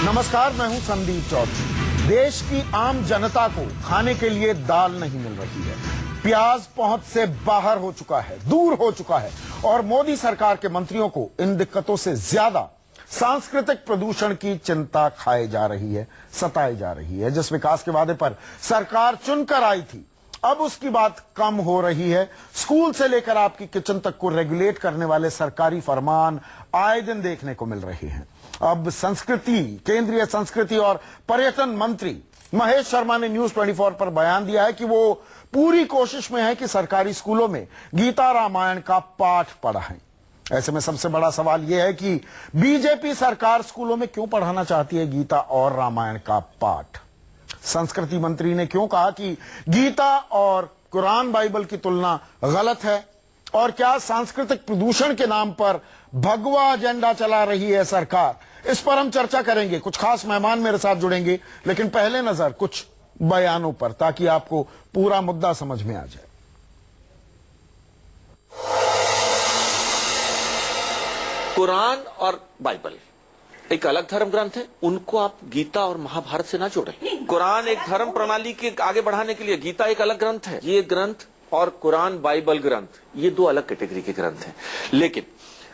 नमस्कार, मैं हूं संदीप चौधरी। देश की आम जनता को खाने के लिए दाल नहीं मिल रही है, प्याज पहुंच से बाहर हो चुका है, दूर हो चुका है और मोदी सरकार के मंत्रियों को इन दिक्कतों से ज्यादा सांस्कृतिक प्रदूषण की चिंता खाई जा रही है, सताई जा रही है। जिस विकास के वादे पर सरकार चुनकर आई थी, अब उसकी बात कम हो रही है। स्कूल से लेकर आपकी किचन तक को रेगुलेट करने वाले सरकारी फरमान आए दिन देखने को मिल रहे हैं। अब केंद्रीय संस्कृति और पर्यटन मंत्री महेश शर्मा ने न्यूज 24 पर बयान दिया है कि वो पूरी कोशिश में है कि सरकारी स्कूलों में गीता रामायण का पाठ पढ़ाएं। ऐसे में सबसे बड़ा सवाल यह है कि बीजेपी सरकार स्कूलों में क्यों पढ़ाना चाहती है गीता और रामायण का पाठ। संस्कृति मंत्री ने क्यों कहा कि गीता और कुरान बाइबल की तुलना गलत है, और क्या सांस्कृतिक प्रदूषण के नाम पर भगवा एजेंडा चला रही है सरकार। इस पर हम चर्चा करेंगे। कुछ खास मेहमान मेरे साथ जुड़ेंगे, लेकिन पहले नजर कुछ बयानों पर, ताकि आपको पूरा मुद्दा समझ में आ जाए। कुरान और बाइबल एक अलग धर्म ग्रंथ है, उनको आप गीता और महाभारत से ना जोड़ें। कुरान एक धर्म प्रणाली के आगे बढ़ाने के लिए, गीता एक अलग ग्रंथ है। ये ग्रंथ और कुरान बाइबल ग्रंथ, ये दो अलग कैटेगरी के ग्रंथ हैं। लेकिन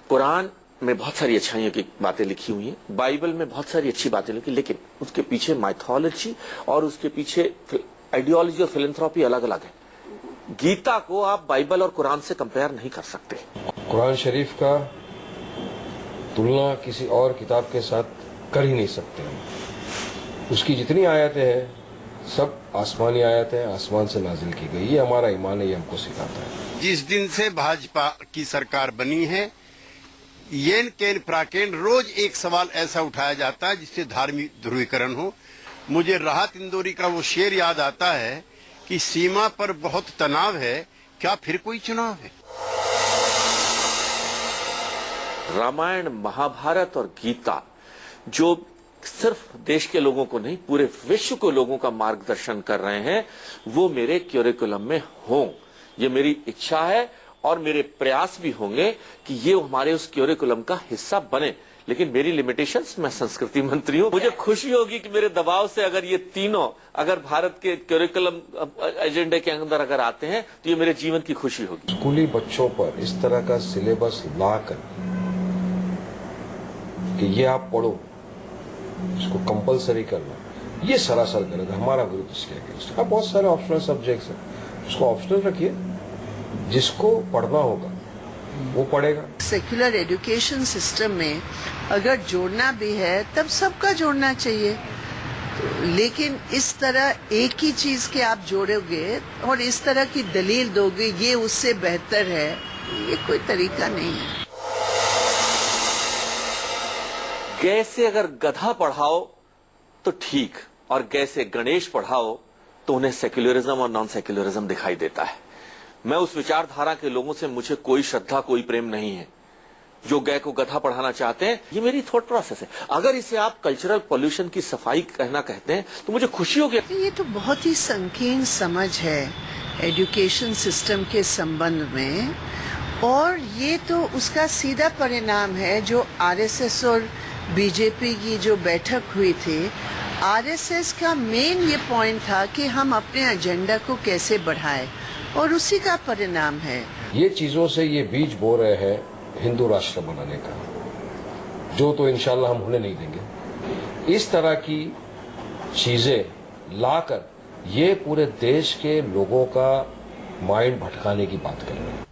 कुरान में बहुत सारी अच्छाइयों की बातें लिखी हुई हैं, बाइबल में बहुत सारी अच्छी बातें लिखी, लेकिन उसके पीछे माइथोलॉजी और उसके पीछे आइडियोलॉजी और फिलैंथ्रोपी अलग अलग है। गीता को आप बाइबल और कुरान से कंपेयर नहीं कर सकते। कुरान शरीफ का तुलना किसी और किताब के साथ कर ही नहीं सकते हम। उसकी जितनी आयतें हैं सब आसमानी आयतें हैं, आसमान से नाजिल की गई। ये हमारा ईमान है, ये हमको सिखाता है। जिस दिन से भाजपा की सरकार बनी है, येन केन प्राकेन रोज एक सवाल ऐसा उठाया जाता है जिससे धार्मिक ध्रुवीकरण हो। मुझे राहत इंदौरी का वो शेर याद आता है कि सीमा पर बहुत तनाव है, क्या फिर कोई चुनाव है। रामायण, महाभारत और गीता जो सिर्फ देश के लोगों को नहीं, पूरे विश्व को लोगों का मार्गदर्शन कर रहे हैं, वो मेरे क्यूरिकुलम में हों। ये मेरी इच्छा है और मेरे प्रयास भी होंगे कि ये हमारे उस क्यूरिकुलम का हिस्सा बने। लेकिन मेरी लिमिटेशंस, मैं संस्कृति मंत्री हूं, मुझे खुशी होगी कि मेरे दबाव से अगर ये तीनों अगर भारत के क्यूरिकुलम एजेंडे के अंदर अगर आते हैं तो ये मेरे जीवन की खुशी होगी। स्कूली बच्चों पर इस तरह का सिलेबस लाकर कि ये आप पढ़ो, इसको कंपलसरी करना, ये सरासर गलत है। हमारा विरोध इसके अगेंस्ट है। बहुत सारे ऑप्शनल सब्जेक्ट्स हैं, उसको ऑप्शनल रखिए, जिसको पढ़ना होगा वो पढ़ेगा। सेक्युलर एजुकेशन सिस्टम में अगर जोड़ना भी है तब सबका जोड़ना चाहिए, लेकिन इस तरह एक ही चीज के आप जोड़ोगे और इस तरह की दलील दोगे ये उससे बेहतर है, ये कोई तरीका नहीं है। गै से अगर गधा पढ़ाओ तो ठीक, और गै से गणेश पढ़ाओ तो उन्हें सेक्युलरिज्म और नॉन सेक्युलरिज्म दिखाई देता है। मैं उस विचारधारा के लोगों से मुझे कोई श्रद्धा, कोई प्रेम नहीं है जो गै को गधा पढ़ाना चाहते हैं। ये मेरी थॉट प्रोसेस है। अगर इसे आप कल्चरल पॉल्यूशन की सफाई कहना कहते हैं तो मुझे खुशी होगी। ये तो बहुत ही संकीर्ण समझ है एजुकेशन सिस्टम के संबंध में, और ये तो उसका सीधा परिणाम है जो आरएसएस और बीजेपी की जो बैठक हुई थी। आरएसएस का मेन ये पॉइंट था कि हम अपने एजेंडा को कैसे बढ़ाएं, और उसी का परिणाम है। ये चीजों से ये बीज बो रहे हैं हिंदू राष्ट्र बनाने का, जो तो इंशाल्लाह हम होने नहीं देंगे। इस तरह की चीजें लाकर ये पूरे देश के लोगों का माइंड भटकाने की बात कर रहे हैं।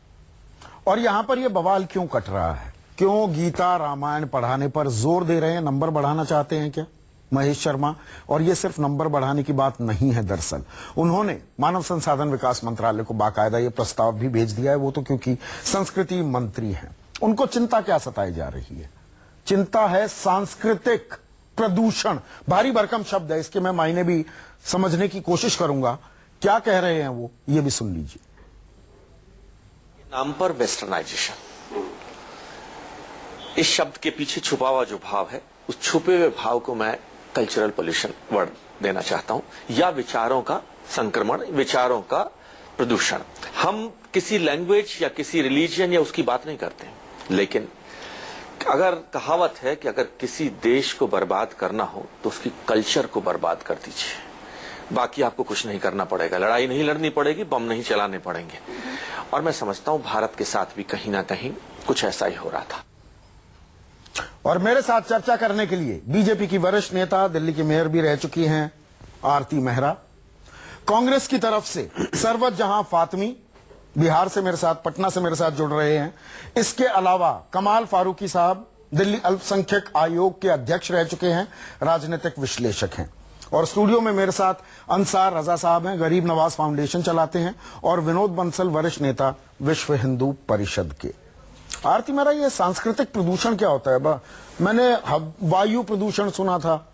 और यहां पर यह बवाल क्यों कट रहा है? क्यों गीता रामायण पढ़ाने पर जोर दे रहे हैं? नंबर बढ़ाना चाहते हैं क्या महेश शर्मा? और ये सिर्फ नंबर बढ़ाने की बात नहीं है। दरअसल उन्होंने मानव संसाधन विकास मंत्रालय को बाकायदा ये प्रस्ताव भी भेज दिया है। वो तो क्योंकि संस्कृति मंत्री हैं, उनको चिंता क्या सताई जा रही है? चिंता है सांस्कृतिक प्रदूषण। भारी भरकम शब्द है, इसके मैं मायने भी समझने की कोशिश करूंगा। क्या कह रहे हैं वो, ये भी सुन लीजिए। नाम पर वेस्टर्नाइजेशन, इस शब्द के पीछे छुपा हुआ जो भाव है, उस छुपे हुए भाव को मैं कल्चरल पॉल्यूशन वर्ड देना चाहता हूं, या विचारों का संक्रमण, विचारों का प्रदूषण। हम किसी लैंग्वेज या किसी रिलीजन या उसकी बात नहीं करते, लेकिन अगर कहावत है कि अगर किसी देश को बर्बाद करना हो तो उसकी कल्चर को बर्बाद कर दीजिए, बाकी आपको कुछ नहीं करना पड़ेगा, लड़ाई नहीं लड़नी पड़ेगी, बम नहीं चलाने पड़ेंगे। और मैं समझता हूं भारत के साथ भी कहीं ना कहीं कुछ ऐसा ही हो रहा था। और मेरे साथ चर्चा करने के लिए बीजेपी की वरिष्ठ नेता, दिल्ली की मेयर भी रह चुकी हैं, आरती मेहरा। कांग्रेस की तरफ से सरवत जहां फातमी बिहार से मेरे साथ, पटना से मेरे साथ जुड़ रहे हैं। इसके अलावा कमाल फारूकी साहब दिल्ली अल्पसंख्यक आयोग के अध्यक्ष रह चुके हैं, राजनीतिक विश्लेषक हैं। और स्टूडियो में मेरे साथ अंसार रजा साहब हैं, गरीब नवाज फाउंडेशन चलाते हैं, और विनोद बंसल वरिष्ठ नेता, विश्व हिंदू परिषद के। आरती मेरा, ये सांस्कृतिक प्रदूषण क्या होता है? मैंने वायु प्रदूषण सुना था,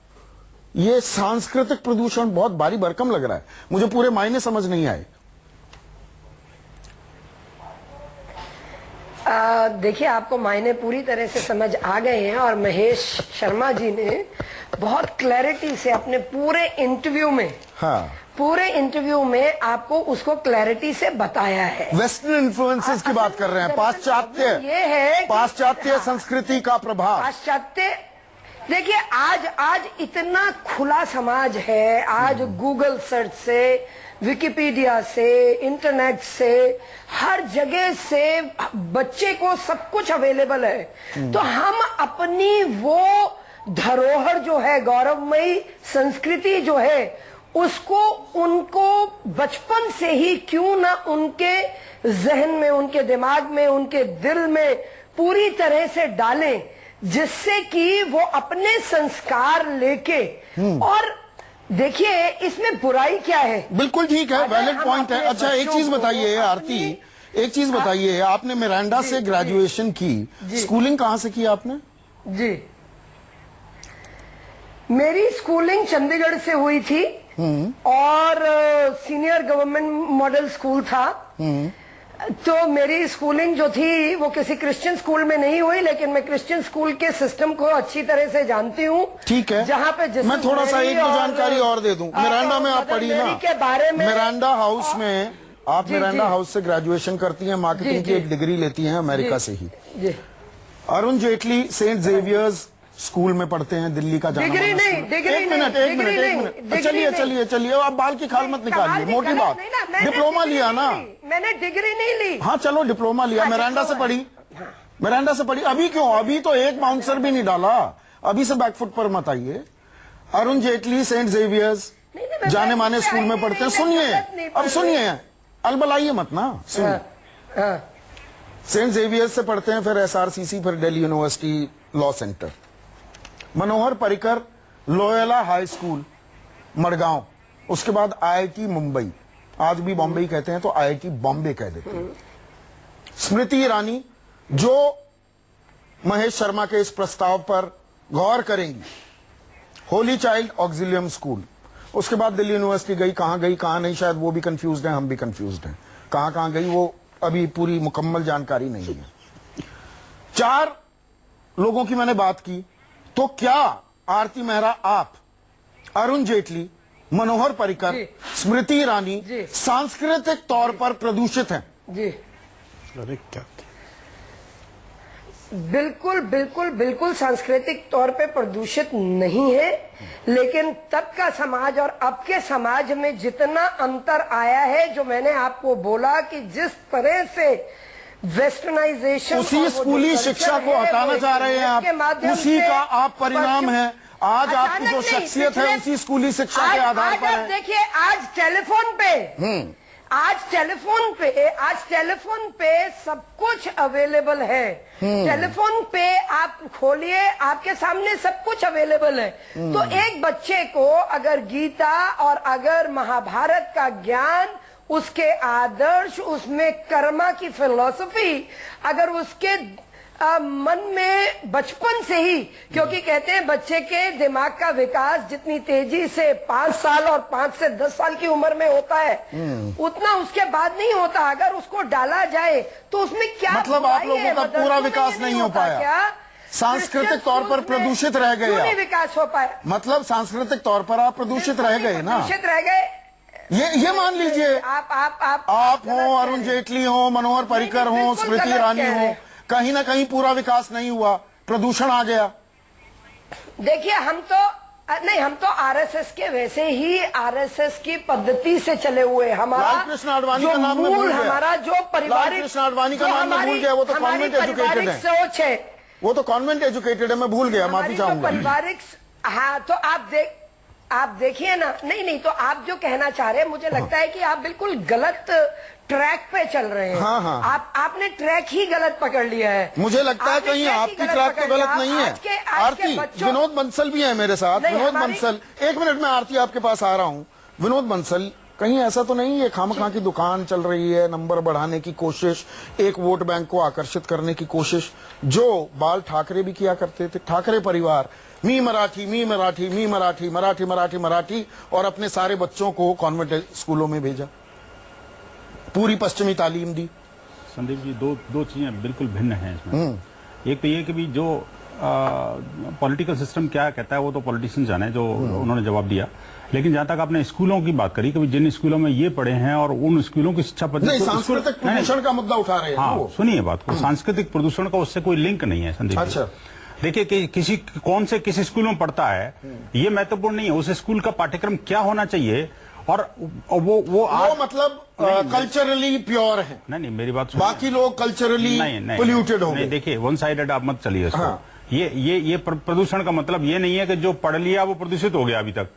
ये सांस्कृतिक प्रदूषण बहुत भारी भरकम लग रहा है, मुझे पूरे मायने समझ नहीं आए। देखिए, आपको मायने पूरी तरह से समझ आ गए हैं और महेश शर्मा जी ने बहुत क्लैरिटी से अपने पूरे इंटरव्यू में आपको उसको क्लैरिटी से बताया है। वेस्टर्न इन्फ्लुएंसेस की बात कर रहे हैं, पाश्चात्य, ये है पाश्चात्य संस्कृति का प्रभाव। पाश्चात्य, देखिए आज इतना खुला समाज है, आज गूगल सर्च से, विकिपीडिया से, इंटरनेट से, हर जगह से बच्चे को सब कुछ अवेलेबल है। तो हम अपनी वो धरोहर जो है, गौरवमयी संस्कृति जो है, उसको उनको बचपन से ही क्यों ना उनके जहन में, उनके दिमाग में, उनके दिल में पूरी तरह से डालें, जिससे कि वो अपने संस्कार लेके। और देखिए, इसमें बुराई क्या है? बिल्कुल ठीक है, वैलिड पॉइंट है। अच्छा, एक चीज बताइए आरती, एक चीज बताइए, आपने मिरांडा से ग्रेजुएशन की, स्कूलिंग कहाँ से की आपने? जी, मेरी स्कूलिंग चंडीगढ़ से हुई थी और सीनियर गवर्नमेंट मॉडल स्कूल था। तो मेरी स्कूलिंग जो थी वो किसी क्रिश्चियन स्कूल में नहीं हुई, लेकिन मैं क्रिश्चियन स्कूल के सिस्टम को अच्छी तरह से जानती हूँ। ठीक है, जहाँ पे मैं थोड़ा सा एक दो जानकारी और दे दूं। मिरांडा में आप पढ़ी ना, के बारे में, मिरांडा हाउस में आप मिरांडा हाउस से ग्रेजुएशन करती हैं, मार्केटिंग की एक डिग्री लेती हैं अमेरिका से ही। Arun Jaitley Saint Xavier's school में पढ़ते हैं, दिल्ली का जाना डिग्री नहीं, एक मिनट, चलिए आप बाल की खाल मत निकालिए, मोटी बात। डिप्लोमा लिया ना? मैंने डिग्री नहीं ली। हाँ चलो, डिप्लोमा लिया, मिरांडा से पढ़ी, मिरांडा से पढ़ी। अभी क्यों? अभी तो एक बाउंसर भी नहीं डाला, अभी से बैकफुट पर मत आइए। अरुण जेटली सेंट जेवियर्स जाने माने स्कूल में पढ़ते हैं। सुनिए, अब सुनिए, अलबलाइए मत ना, सुनिए। सेंट जेवियर्स से पढ़ते हैं, फिर SRCC, फिर Delhi university law centre. Manohar Parrikar Loyola high school Madgaon, उसके बाद IIT मुंबई, आज भी बॉम्बे ही कहते हैं तो IIT बॉम्बे कह देते हैं। स्मृति ईरानी जो महेश शर्मा के इस प्रस्ताव पर गौर करेंगी, होली चाइल्ड ऑक्सिलियम स्कूल, उसके बाद दिल्ली यूनिवर्सिटी गई, कहां नहीं, शायद वो भी कंफ्यूज्ड है, हम भी कंफ्यूज्ड हैं, कहां गई वो अभी पूरी मुकम्मल जानकारी नहीं है। 4 लोगों की मैंने बात की, तो क्या आरती मेहरा, आप, अरुण जेटली, मनोहर पर्रिकर, स्मृति ईरानी सांस्कृतिक तौर पर प्रदूषित हैं? जी, अरे क्या, बिल्कुल सांस्कृतिक तौर पे प्रदूषित नहीं है, लेकिन तब का समाज और अब के समाज में जितना अंतर आया है, जो मैंने आपको बोला कि जिस तरह से वेस्टर्नाइजेशन, उसी स्कूली शिक्षा को हटाना चाह रहे हैं आप, उसी का आप परिणाम है। आज आपकी जो शख्सियत है उसी स्कूली शिक्षा के आधार पर है। देखिए, आज टेलीफोन पे सब कुछ अवेलेबल है। टेलीफोन पे आप खोलिए, आपके सामने सब कुछ अवेलेबल है। तो एक बच्चे को अगर गीता और अगर महाभारत का ज्ञान, उसके आदर्श, उसमें कर्मा की फिलॉसफी अगर उसके मन में बचपन से ही, क्योंकि कहते हैं बच्चे के दिमाग का विकास जितनी तेजी से 5 साल और 5 से 10 साल की उम्र में होता है, उतना उसके बाद नहीं होता। अगर उसको डाला जाए तो उसमें क्या मतलब आप लोगों का पूरा विकास नहीं हो पाया, क्या सांस्कृतिक तौर पर प्रदूषित रह गए? नहीं विकास हो पाया, मतलब सांस्कृतिक तौर पर आप प्रदूषित रह गए ना? प्रदूषित रह गए, ये मान लीजिए। आप हो, अरुण जेटली हो, मनोहर पर्रिकर हो, स्मृति ईरानी हो, कहीं ना कहीं पूरा विकास नहीं हुआ, प्रदूषण आ गया। देखिए हम तो आरएसएस के वैसे ही आरएसएस की पद्धति से चले हुए। हमारा लालकृष्ण आडवाणी का जो नाम मैं भूल मूल गया। हमारा जो पारिवारिक लालकृष्ण आडवाणी का जो नाम मैं भूल हमारी- गया, वो तो हमारी कॉन्वेंट एजुकेटेड पारिवारिक है। सोच है, वो तो कॉन्वेंट एजुकेटेड है, मैं भूल गया, माफी हमारी जो चाहूंगा। पारिवारिक। हाँ, तो आप देखिए ना। नहीं तो आप जो कहना चाह रहे हैं, मुझे लगता है कि आप बिल्कुल गलत ट्रैक पे चल रहे हैं। हाँ। आपने ट्रैक ही गलत पकड़ लिया है। मुझे लगता है आपने कहीं ट्रैक ही आपकी गलत ट्रैक पकड़ तो गलत लिया। नहीं है। आज के आरती, बच्चों- विनोद बंसल भी है मेरे साथ। नहीं, विनोद हमारी- बंसल, एक मिनट में आरती आपके पास आ रहा हूँ। विनोद बंसल, कहीं ऐसा तो नहीं है खामखा की दुकान चल रही है, नंबर बढ़ाने की कोशिश, एक वोट बैंक को आकर्षित करने की कोशिश, जो बाल ठाकरे भी किया करते थे। ठाकरे परिवार मी मराठी मी मराठी मी मराठी मराठी मराठी मराठी और अपने सारे बच्चों को कॉन्वेंट स्कूलों में भेजा, पूरी पश्चिमी तालीम दी। संदीप जी, दो चीजें बिल्कुल भिन्न हैं इसमें। एक तो ये कि भी जो पॉलिटिकल सिस्टम क्या कहता है वो तो पॉलिटिशियन जाने, जो उन्होंने जवाब दिया। लेकिन जहां तक आपने स्कूलों की बात करी कि जिन स्कूलों में ये पढ़े हैं और उन स्कूलों की शिक्षा पद्धति नहीं, को- सांस्कृतिक प्रदूषण का मुद्दा उठा रहे हैं हाँ, वो। सुनिए बात को, सांस्कृतिक प्रदूषण का उससे कोई लिंक नहीं है संदीप जी। अच्छा। देखिए कि किसी कौन से किस स्कूल में पढ़ता है ये महत्वपूर्ण नहीं है। उस स्कूल का पाठ्यक्रम क्या होना चाहिए और वो आज मतलब कल्चरली प्योर है, नहीं मेरी बात सुनिए। बाकी लोग कल्चरली नहीं पोल्यूटेड हो नहीं, गए। देखिए वन साइडेड आप मत चलिए इसको। हाँ। ये प्रदूषण का मतलब ये नहीं है कि जो पढ़ लिया वो प्रदूषित हो गया अभी तक।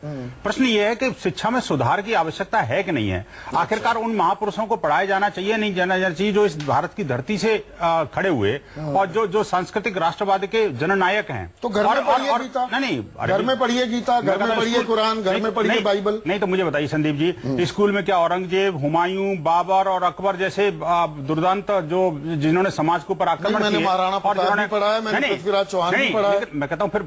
प्रश्न ये है कि शिक्षा में सुधार की आवश्यकता है कि नहीं है। आखिरकार उन महापुरुषों को पढ़ाया जाना चाहिए, नहीं जाना चाहिए जो इस भारत की धरती से खड़े हुए और जो सांस्कृतिक राष्ट्रवाद के जननायक हैं। तो घर में पढ़िए गीता, नहीं घर में पढ़िए गीता, घर में पढ़िए कुरान, घर में पढ़िए बाइबल। नहीं तो मुझे बताइए संदीप जी, स्कूल में क्या औरंगजेब, हुमायूं, बाबर और अकबर जैसे दुर्दांत जो जिन्होंने समाज के ऊपर आक्रमण मैंने किए महाराणा और प्रताप जिन्होंने- भी पढ़ा है, मैंने नहीं, पृथ्वीराज चौहान भी नहीं, पढ़ा है। लेकिन मैं कहता हूं फिर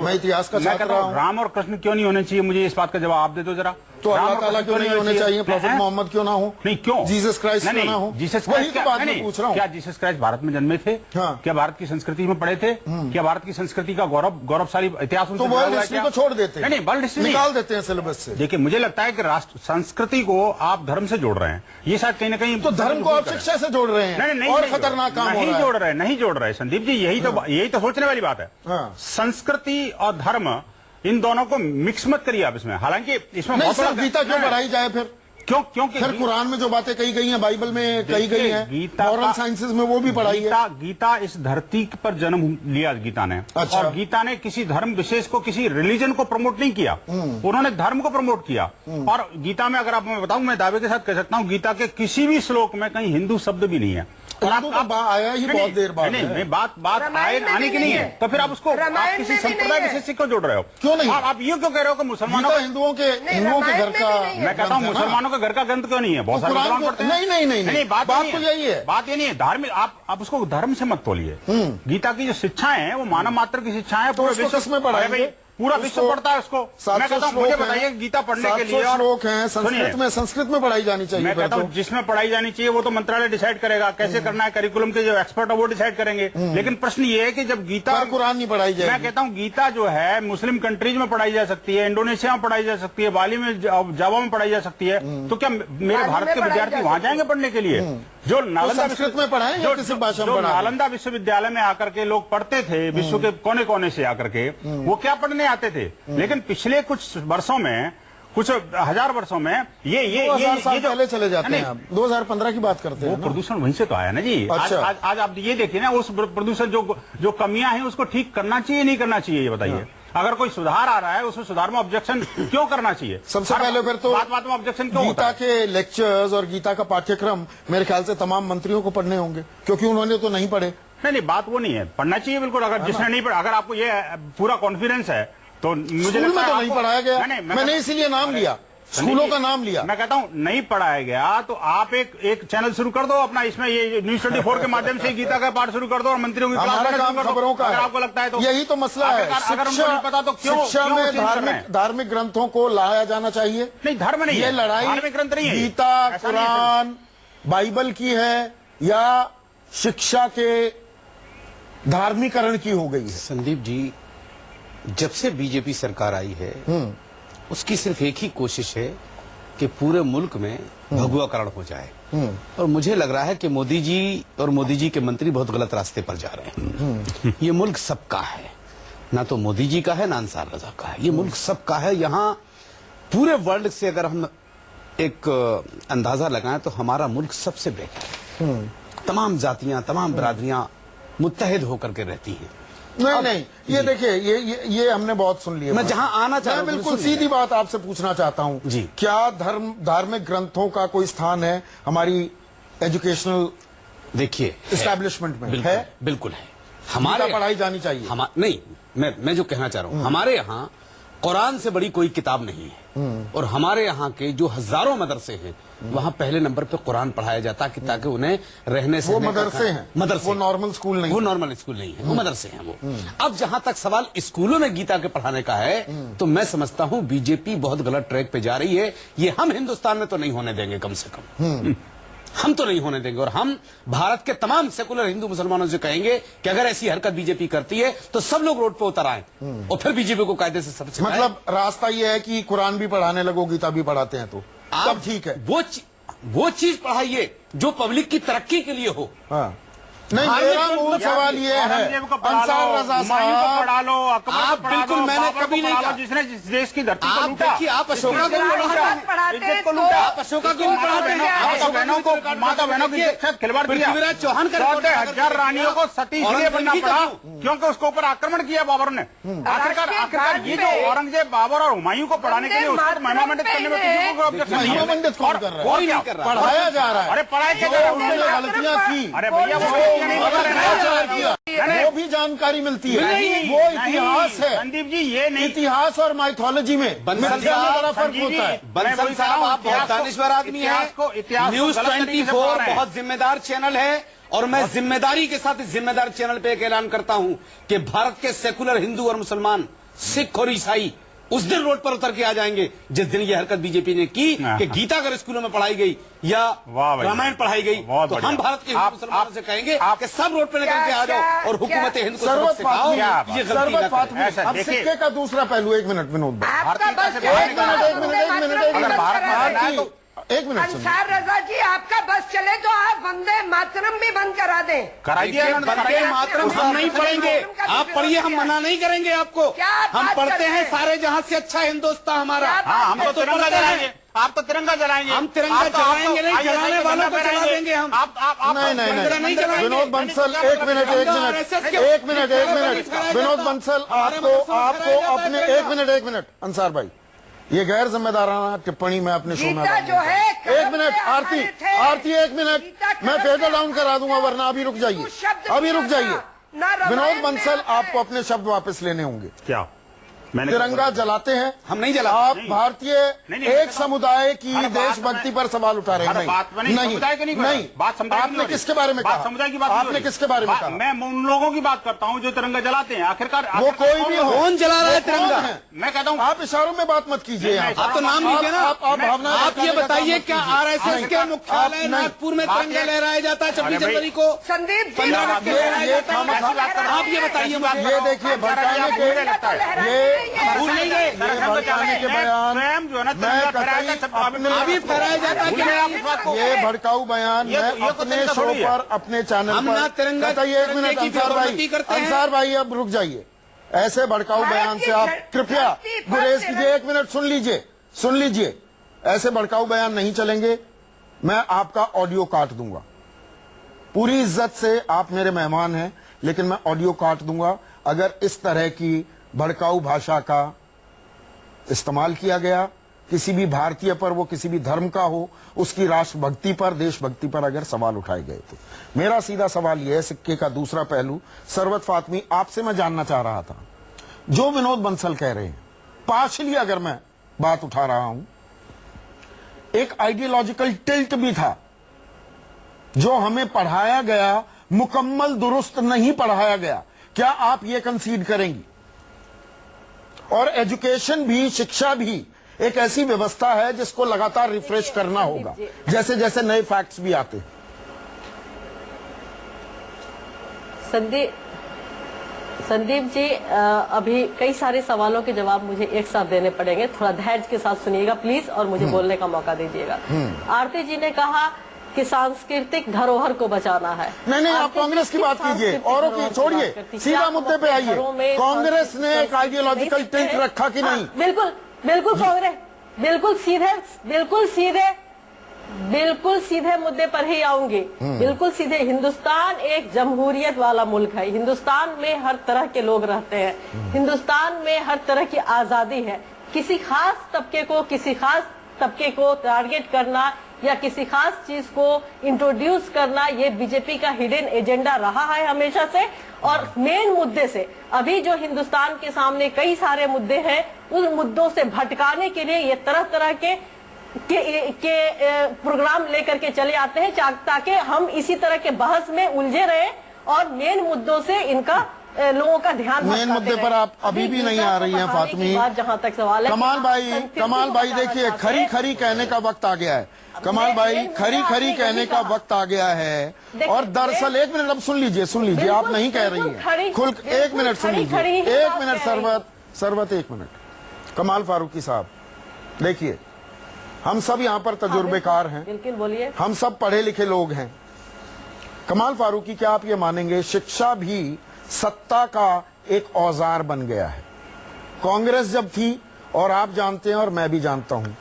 मैं इतिहास का मैं छात्र कहता रहा हूं हूं। राम और कृष्ण क्यों नहीं होने चाहिए, मुझे इस बात का जवाब दे दो जरा। तो राम अल्लाह और ताला कृष्ण क्यों नहीं होने चाहिए, प्रॉफेट हैं? मोहम्मद क्यों ना हो? नहीं क्यों? जीसस क्राइस्ट क्यों ना हो? जीसस वही क्राइस्ट तो बात मैं पूछ रहा हूं। क्या जीसस क्राइस्ट भारत में जन्मे थे? हाँ। क्या भारत की संस्कृति में पढ़े थे? क्या भारत की संस्कृति का गौरवशाली इतिहास तो उनसे जुड़ा वर्ल्ड हुआ है हिस्ट्री क्या? को छोड़ देते हैं, नहीं वर्ल्ड हिस्ट्री निकाल देते हैं सिलेबस से। देखिए मुझे लगता है कि राष्ट्र संस्कृति को आप धर्म से जोड़ रहे हैं, ये शायद कहीं ना कहीं तो धर्म को आप शिक्षा से जोड़ रहे हैं और खतरनाक काम हो रहा है। नहीं जोड़ रहे संदीप जी, यही तो सोचने वाली बात है। हाँ। संस्कृति और धर्म इन दोनों को मिक्स मत करिए आप इसमें। हालांकि इसमें नहीं बहुत सर, बड़ा- गीता क्यों नहीं, पढ़ाई जाए फिर? क्योंकि फिर कुरान में जो बातें कही गई हैं, बाइबल में कही गई देखिए, हैं, गीता मॉरल का- साइंसेज में वो भी पढ़ाई है। गीता इस धरती पर जन्म लिया गीता ने। अच्छा। और गीता ने किसी धर्म विशेष को, किसी रिलीजन को प्रमोट नहीं किया, उन्होंने धर्म को प्रमोट किया। और गीता में अगर आप मैं बताऊं, मैं दावे के साथ कह सकता हूं, गीता के किसी भी श्लोक में कहीं हिंदू शब्द भी नहीं है। और हिंदू का आया ही बहुत देर बाद नहीं, है। नहीं, बात रामायण में आने भी की नहीं नहीं है। है। तो फिर आप उसको आप रामायण किसी में भी संप्रदाय नहीं है। विशेष से क्यों जोड़ रहे हो? क्यों नहीं? आप ये क्यों कह रहे हो कि मुसलमानों गीता का, हिंदुओं के नहीं, घर रामायण में का भी नहीं है। मैं कहता हूं ग्रंथ है ना। मुसलमानों का घर का ग्रंथ क्यों नहीं है? बहुत तो सारे कुरान मुसलमान को- पढ़ते हैं। नहीं, बात बात नहीं तो यही है। बात ये नहीं है धार्मिक, आप उसको धर्म से मत तोलिए। गीता की जो शिक्षाएं हैं वो मानव मात्र की शिक्षाएं हैं। पूरे उसको विश्व किसमें पढ़ाएंगे? अरे भाई, पूरा विश्व उसको पढ़ता है उसको। मैं कहता हूं मुझे बताइए गीता पढ़ने के लिए, और श्लोक हैं सुनिए, संस्कृत में पढ़ाई जानी चाहिए। मैं फिर कहता तो। हूं जिसमें पढ़ाई जानी चाहिए वो तो मंत्रालय डिसाइड करेगा कैसे करना है, करिकुलम के जो एक्सपर्ट है वो डिसाइड करेंगे। लेकिन प्रश्न ये है कि जब गीता, पर कुरान नहीं पढ़ाई मैं जाएगी। कहता हूं गीता जो है मुस्लिम कंट्रीज में पढ़ाई जा सकती है, इंडोनेशिया में पढ़ाई जा सकती है, बाली में, जावा में पढ़ाई जा सकती है। तो क्या मेरे भारत के पढ़ाई विद्यार्थी जा वहां सकती जाएंगे पढ़ने के लिए? जो नालंदा संस्कृत में पढ़ाएं या किसी भाषा में पढ़ाएं? नालंदा विश्वविद्यालय में आकर के लोग पढ़ते थे, विश्व के कोने कोने से आकर के, वो क्या पढ़ने आते थे? लेकिन पिछले कुछ वर्षों में, कुछ हजार वर्षों में ये 2000 साल जो पहले चले जाते हैं। नहीं, आप 2015 की बात करते वो हैं ना? प्रदूषण वहीं से तो आया ना जी। अच्छा। आज आप ये देखिए ना, उस प्रदूषण जो कमियां हैं उसको ठीक करना चाहिए नहीं करना चाहिए, ये बताइए। अगर कोई सुधार आ रहा है उसमें सुधार में ऑब्जेक्शन क्यों करना चाहिए? सबसे पहले फिर तो बात में ऑब्जेक्शन क्यों होता गीता है? के लेक्चर्स और गीता का पाठ्यक्रम मेरे ख्याल से तमाम मंत्रियों को पढ़ने होंगे, क्योंकि उन्होंने तो नहीं पढ़े। नहीं बात वो नहीं है, पढ़ना चाहिए बिल्कुल। अगर जिसने नहीं पढ़ा, अगर आपको ये पूरा कॉन्फिडेंस है तो मुझे स्कूल लगता में है तो नहीं आपको- पढ़ाया गया। नहीं, मैंने इसीलिए नाम लिया, संदीप स्कूलों जी, का नाम लिया। मैं कहता हूं नहीं पढ़ाया गया तो आप एक चैनल शुरू कर दो अपना, इसमें ये न्यूज 24 के माध्यम से गीता का पाठ शुरू कर दो और मंत्रियों की क्लास हमारा लेना काम शुरू कर दो। खबरों का अगर है। आपको लगता है तो यही तो मसला है। अगर उनको नहीं पता तो क्यों शिक्षा क्यों में चेंज कर रहे हैं? धार्मिक ग्रंथों को लाया जाना चाहिए। नहीं, धर्म नहीं ये है, लड़ाई धार्मिक ग्रंथ नहीं है, गीता, ऐसा नहीं है। कुरान, बाइबल की है या शिक्षा के धार्मिकरण की हो गई है? संदीप जी, जब से बीजेपी सरकार आई है उसकी सिर्फ एक ही कोशिश है कि पूरे मुल्क में भगुआकरण हो जाए। और मुझे लग रहा है कि मोदी जी और मोदी जी के मंत्री बहुत गलत रास्ते पर जा रहे हैं। ये मुल्क सबका है, ना तो मोदी जी का है ना अंसार रजा का है, ये मुल्क सबका है। यहाँ पूरे वर्ल्ड से अगर हम एक अंदाजा लगाएं तो हमारा मुल्क सबसे बेहतर है। तमाम जातियां, तमाम बरादरियां मुत्तहिद होकर के रहती हैं। नहीं, ये देखिए, ये हमने बहुत सुन लिया। मैं जहां आना चाह रहा हूं, मैं बिल्कुल सीधी बात आपसे पूछना चाहता हूं जी। क्या धार्मिक ग्रंथों का कोई स्थान है हमारी एजुकेशनल देखिए एस्टैब्लिशमेंट में? बिल्कुल, है, बिल्कुल है। हमारे पढ़ाई जानी चाहिए। नहीं, मैं जो कहना चाह रहा हूं, हमारे यहाँ कुरान से बड़ी कोई किताब नहीं है। और हमारे यहाँ के जो हजारों मदरसे हैं वहाँ पहले नंबर पे कुरान पढ़ाया जाता है ताकि उन्हें रहने से वो मदरसे हैं, मदरसे, वो नॉर्मल स्कूल नहीं, वो नॉर्मल स्कूल नहीं है, वो मदरसे हैं वो। अब जहाँ तक सवाल स्कूलों में गीता के पढ़ाने का है तो मैं समझता हूँ बीजेपी बहुत गलत ट्रैक पे जा रही है। ये हम हिंदुस्तान में तो नहीं होने देंगे, कम से कम हम तो नहीं होने देंगे। और हम भारत के तमाम सेकुलर हिंदू मुसलमानों से कहेंगे कि अगर ऐसी हरकत बीजेपी करती है तो सब लोग रोड पे उतर आए और फिर बीजेपी को कायदे से सबसे मतलब रास्ता ये है कि कुरान भी पढ़ाने लगो, गीता भी पढ़ाते हैं तो तब ठीक है। वो चीज पढ़ाइए जो पब्लिक की तरक्की के लिए हो। हाँ। नहीं, मेरा मूल सवाल ये है, अंसार रजा साहब, पढ़ा लो, आप बिल्कुल, मैंने कभी नहीं कहा जिसने देश की धरती को लूटा। देखिए, आप अशोका को आप अशोका को पढ़ाते हैं, माता बहनों की खिलवाड़ किया। पृथ्वीराज चौहान का 14,000 रानियों को सती इसलिए बनना पड़ा क्योंकि उसके ऊपर आक्रमण किया बाबर ने। आखिरकार ये जो औरंगजेब, बाबर और हुमायूं को पढ़ाने के लिए उसको महिमा मंडित करने में किसी को ऑब्जेक्शन नहीं है। मंडित कौन कर रहा है? कोई नहीं कर रहा, पढ़ाया जा रहा है। अरे पढ़ाई के जगह उन्होंने गलतियां की, अरे भैया वो भी जानकारी मिलती है। वो इतिहास है संदीप जी, ये नहीं इतिहास और माइथोलॉजी में बंसल साहब, बड़ा फर्क होता है। बंसल साहब, आप बहुत दानिश्वर आदमी हैं। न्यूज 24 बहुत जिम्मेदार चैनल है और मैं जिम्मेदारी के साथ इस जिम्मेदार चैनल पे एक ऐलान करता हूं कि भारत के सेकुलर हिंदू और मुसलमान, सिख और ईसाई उस दिन रोड पर उतर के आ जाएंगे जिस दिन ये हरकत बीजेपी ने की कि गीता अगर स्कूलों में पढ़ाई गई या रामायण पढ़ाई गई तो हम भारत के हिंदू मुसलमानों से कहेंगे कि सब रोड पर निकल के आ जाओ और हुकूमत हिंद को सबक सिखाओ। ये गलती ना करें। अब सिक्के का दूसरा पहलू, एक मिनट विनोद भाई, एक मिनट अंसार रजा जी, आपका बस चले तो आप वंदे मातरम भी बंद करा दें। वंदे मातरम हम नहीं पढ़ेंगे, आप पढ़िए, हम मना नहीं करेंगे आपको। हम पढ़ते हैं सारे जहां से अच्छा हिंदुस्तान हमारा। हम तो तिरंगा जलाएंगे, आप तो तिरंगा जलाएंगे। हम तिरंगा जलाएंगे नहीं, जलाने वालों को जला देंगे हम। नहीं, विनोद बंसल, एक मिनट, विनोद बंसल, आपको अपने एक मिनट अंसार भाई, ये गैर जिम्मेदाराना टिप्पणी मैं अपने शो में जो है, एक मिनट आरती, एक मिनट, मैं फेडर डाउन करा दूंगा वरना अभी रुक जाइए, विनोद बंसल, आपको अपने शब्द वापस लेने होंगे। क्या तिरंगा जलाते हैं? हम नहीं जलाते। आप भारतीय एक समुदाय की देशभक्ति पर सवाल उठा रहे हैं। नहीं, आपने किसके बारे में कहा? समुदाय की बात आपने किसके बारे में कहा? मैं उन लोगों की बात करता हूँ जो तिरंगा जलाते हैं। आखिरकार वो कोई भी हो, कौन जला रहा है तिरंगा? मैं कहता हूँ आप इशारों में बात मत कीजिए। आप तो नाम लीजिए ना। आप ये बताइए क्या RSS के मुख्यालय नागपुर में तिरंगा लहराया जाता है 26 जनवरी को? संदीप, 15 अगस्त को लहराया जाता है? आप ये बताइए। ये देखिए, भड़काने के भूल नहीं गए भड़काने के बयान, मैं अभी फहराया जाता है कि ये भड़काऊ बयान मैं अपने शो पर, अपने चैनल हम ना तिरंगा पर, एक मिनट अंसार भाई, अब रुक जाइए। ऐसे भड़काऊ बयान से आप कृपया गुरेज कीजिए। एक मिनट सुन लीजिए, ऐसे भड़काऊ बयान नहीं चलेंगे। मैं आपका ऑडियो काट दूंगा। पूरी इज्जत से आप मेरे मेहमान हैं, लेकिन मैं ऑडियो काट दूंगा अगर इस तरह की भड़काऊ भाषा का इस्तेमाल किया गया किसी भी भारतीय पर, वो किसी भी धर्म का हो, उसकी राष्ट्रभक्ति पर, देशभक्ति पर अगर सवाल उठाए गए तो मेरा सीधा सवाल यह है, सिक्के का दूसरा पहलू, सरवत फातमी, आपसे मैं जानना चाह रहा था, जो विनोद बंसल कह रहे हैं, पार्शली अगर मैं बात उठा रहा हूं, एक आइडियोलॉजिकल टिल्ट भी था जो हमें पढ़ाया गया, मुकम्मल दुरुस्त नहीं पढ़ाया गया। क्या आप ये कंसीड करेंगी? और एजुकेशन भी, शिक्षा भी एक ऐसी व्यवस्था है जिसको लगातार रिफ्रेश करना होगा जैसे जैसे नए फैक्ट्स भी आते हैं। संदीप जी, अभी कई सारे सवालों के जवाब मुझे एक साथ देने पड़ेंगे, थोड़ा धैर्य के साथ सुनिएगा प्लीज और मुझे बोलने का मौका दीजिएगा। आरती जी ने कहा कि सांस्कृतिक धरोहर को बचाना है। नहीं, आप कांग्रेस की बात कीजिए, औरों की छोड़िए, सीधा मुद्दे पे आइए। कांग्रेस ने एक आइडियोलॉजिकल टिल्ट रखा कि नहीं? बिल्कुल कांग्रेस, बिल्कुल सीधे मुद्दे पर ही आऊंगी। बिल्कुल सीधे। हिंदुस्तान एक जमहूरियत वाला मुल्क है। हिंदुस्तान में हर तरह के लोग रहते हैं। हिंदुस्तान में हर तरह की आजादी है। किसी खास तबके को टारगेट करना या किसी खास चीज को इंट्रोड्यूस करना, ये बीजेपी का हिडन एजेंडा रहा है हमेशा से। और मेन मुद्दे से अभी जो हिंदुस्तान के सामने कई सारे मुद्दे हैं, उन मुद्दों से भटकाने के लिए ये तरह तरह के प्रोग्राम लेकर के चले आते हैं ताकि हम इसी तरह के बहस में उलझे रहे और मेन मुद्दों से इनका लोगों का ध्यान मेन मुद्दे पर आप अभी भी नहीं आ रही हैं फातिमी। जहां तक सवाल है, कमाल भाई देखिए, खरी खरी कहने का वक्त आ गया है। कमाल भाई, खरी खरी कहने का वक्त आ गया है। और दरअसल एक मिनट, अब सुन लीजिए, आप नहीं कह रही हैं खुल। एक मिनट सुन लीजिए, एक मिनट सरवत एक मिनट। कमाल फारूकी साहब देखिए, हम सब यहाँ पर तजुर्बेकार हैं, बिल्कुल बोलिए, हम सब पढ़े लिखे लोग हैं। कमाल फारूकी, क्या आप ये मानेंगे शिक्षा भी सत्ता का एक औजार बन गया है? कांग्रेस जब थी, और आप जानते हैं और मैं भी जानता हूं,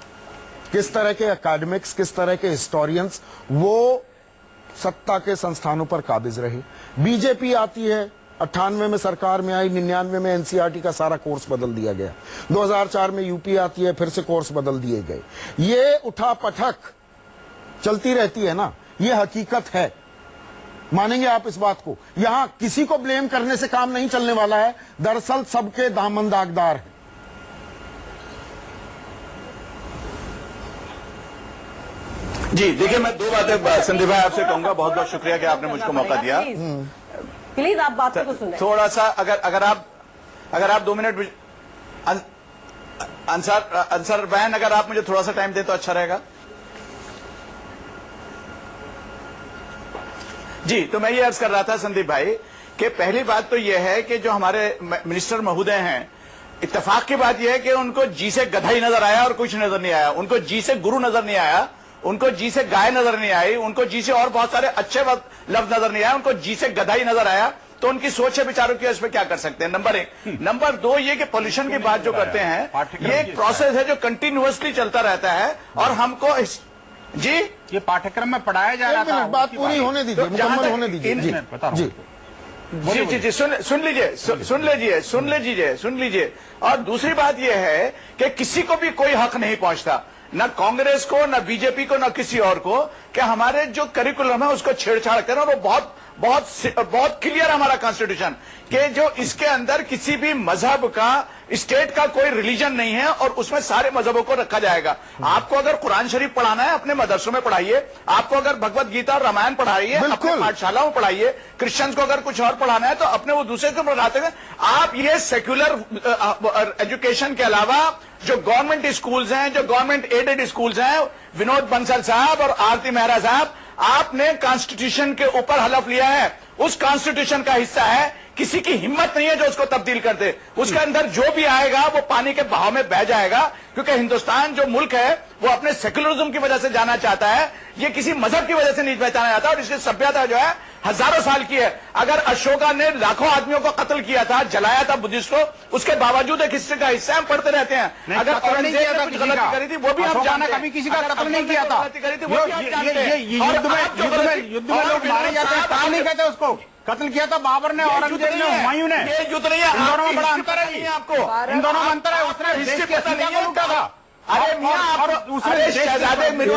किस तरह के एकेडमिक्स, किस तरह के हिस्टोरियंस वो सत्ता के संस्थानों पर काबिज रहे। बीजेपी आती है, 98 में सरकार में आई, 99 में एनसीईआरटी का सारा कोर्स बदल दिया गया, 2004 में यूपी आती है, फिर से कोर्स बदल दिए गए। ये उठा पटक चलती रहती है ना, ये हकीकत है। मानेंगे आप इस बात को? यहां किसी को ब्लेम करने से काम नहीं चलने वाला है। दरअसल सबके दामन दागदार हैं। जी देखिए, मैं दो बातें संदीप भाई आपसे कहूंगा। बहुत बहुत शुक्रिया कि आपने मुझको मौका दिया। प्लीज आप बातों को सुने। थोड़ा सा अगर आप 2 मिनट अंसार बहन, अगर आप मुझे थोड़ा सा टाइम दे तो अच्छा रहेगा। जी, तो मैं ये अर्ज कर रहा था संदीप भाई कि पहली बात तो यह है कि जो हमारे मिनिस्टर महोदय हैं, इत्तेफाक की बात यह है कि उनको जी से गधा ही नजर आया और कुछ नजर नहीं आया। उनको जी से गुरु नजर नहीं आया, उनको जी से गाय नजर नहीं आई, उनको जी से और बहुत सारे अच्छे लफ्ज नजर नहीं आया, उनको जी से गधा ही नजर आया। तो उनकी सोच है बेचारों की, इस पर क्या कर सकते हैं? नंबर 1। नंबर 2, ये कि पोल्यूशन की बात जो करते हैं, ये एक प्रोसेस है जो कंटिन्यूअसली चलता रहता है और हमको जी ये पाठ्यक्रम में पढ़ाया जा रहा था। बात पूरी होने दीजिए, मुकम्मल होने दीजिए। जी, सुन लीजिए। और दूसरी बात यह है कि किसी को भी कोई हक नहीं पहुंचता, न कांग्रेस को, न बीजेपी को, न किसी और को, कि हमारे जो करिकुलम है उसको छेड़छाड़ करें। और वो बहुत क्लियर हमारा कॉन्स्टिट्यूशन कि जो इसके अंदर किसी भी मजहब का, स्टेट का कोई रिलीजन नहीं है और उसमें सारे मजहबों को रखा जाएगा। आपको अगर कुरान शरीफ पढ़ाना है अपने मदरसों में पढ़ाइए, आपको अगर भगवत गीता और रामायण पढ़ाइए अपने पाठशालाओं में पढ़ाइए, क्रिश्चियंस को अगर कुछ और पढ़ाना है तो अपने वो दूसरे को पढ़ाते हैं। आप ये सेक्युलर एजुकेशन के अलावा जो गवर्नमेंट स्कूल्स हैं, जो गवर्नमेंट एडेड स्कूल्स हैं, विनोद बंसल साहब और आरती मेहरा साहब, आपने कॉन्स्टिट्यूशन के ऊपर हलफ लिया है, उस कॉन्स्टिट्यूशन का हिस्सा है। किसी की हिम्मत नहीं है जो उसको तब्दील कर दे। उसके अंदर जो भी आएगा वो पानी के बहाव में बह जाएगा, क्योंकि हिंदुस्तान जो मुल्क है वो अपने सेक्युलरिज्म की वजह से जाना चाहता है, ये किसी मजहब की वजह से नहीं पहचाना जाता। और इसकी सभ्यता जो है हजारों साल की है। अगर अशोका ने लाखों आदमियों को कत्ल किया था, जलाया था बुद्धिस्ट को, उसके बावजूद एक हिस्से का हिस्सा हम पढ़ते रहते हैं। अगर औरंगजेब ने कुछ गलती करी थी वो भी हम जानते हैं। कभी किसी का कत्ल नहीं किया था। युद्ध में लोग मारे जाते हैं, कत्ल नहीं कहते उसको। कत्ल किया था बाबर ने, औरंगजेब ने, हुमायूं ने। ये युद्ध नहीं है, इन दोनों में बड़ा अंतर है आपको। इन दोनों में अंतर है। उसने देश के सीमा को लूटा था। अरे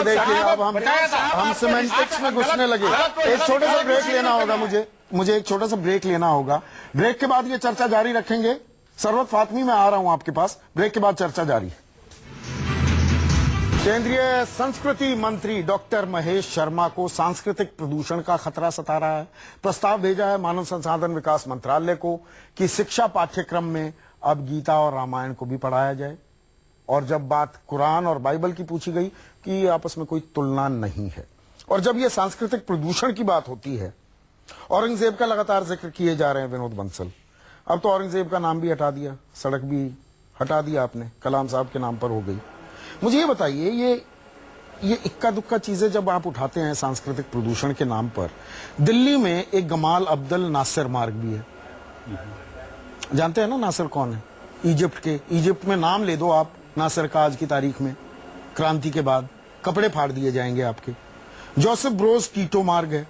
देखिए, अब हम सिमेंटिक्स में घुसने लगे। एक छोटा सा ब्रेक लेना होगा, मुझे एक छोटा सा ब्रेक लेना होगा। ब्रेक के बाद ये चर्चा जारी रखेंगे। सरवत फातमी, मैं आ रहा हूं आपके पास। ब्रेक के बाद चर्चा जारी। केंद्रीय संस्कृति मंत्री डॉक्टर महेश शर्मा को सांस्कृतिक प्रदूषण का खतरा सता रहा है। प्रस्ताव भेजा है मानव संसाधन विकास मंत्रालय को कि शिक्षा पाठ्यक्रम में अब गीता और रामायण को भी पढ़ाया जाए। और जब बात कुरान और बाइबल की पूछी गई कि आपस में कोई तुलना नहीं है। और जब यह सांस्कृतिक प्रदूषण की बात होती है, औरंगजेब का लगातार जिक्र किए जा रहे हैं विनोद बंसल, अब तो औरंगजेब का नाम भी हटा दिया, सड़क भी हटा दिया आपने, कलाम साहब के नाम पर हो गई। मुझे ये बताइए, ये इक्का दुक्का चीजें जब आप उठाते हैं सांस्कृतिक प्रदूषण के नाम पर, दिल्ली में एक गमाल अब्दुल नासिर मार्ग भी है, जानते हैं ना नासिर कौन है? इजिप्ट के, इजिप्ट में नाम ले दो आप नासिर का आज की तारीख में, क्रांति के बाद कपड़े फाड़ दिए जाएंगे आपके। जोसेफ ब्रोज टीटो मार्ग है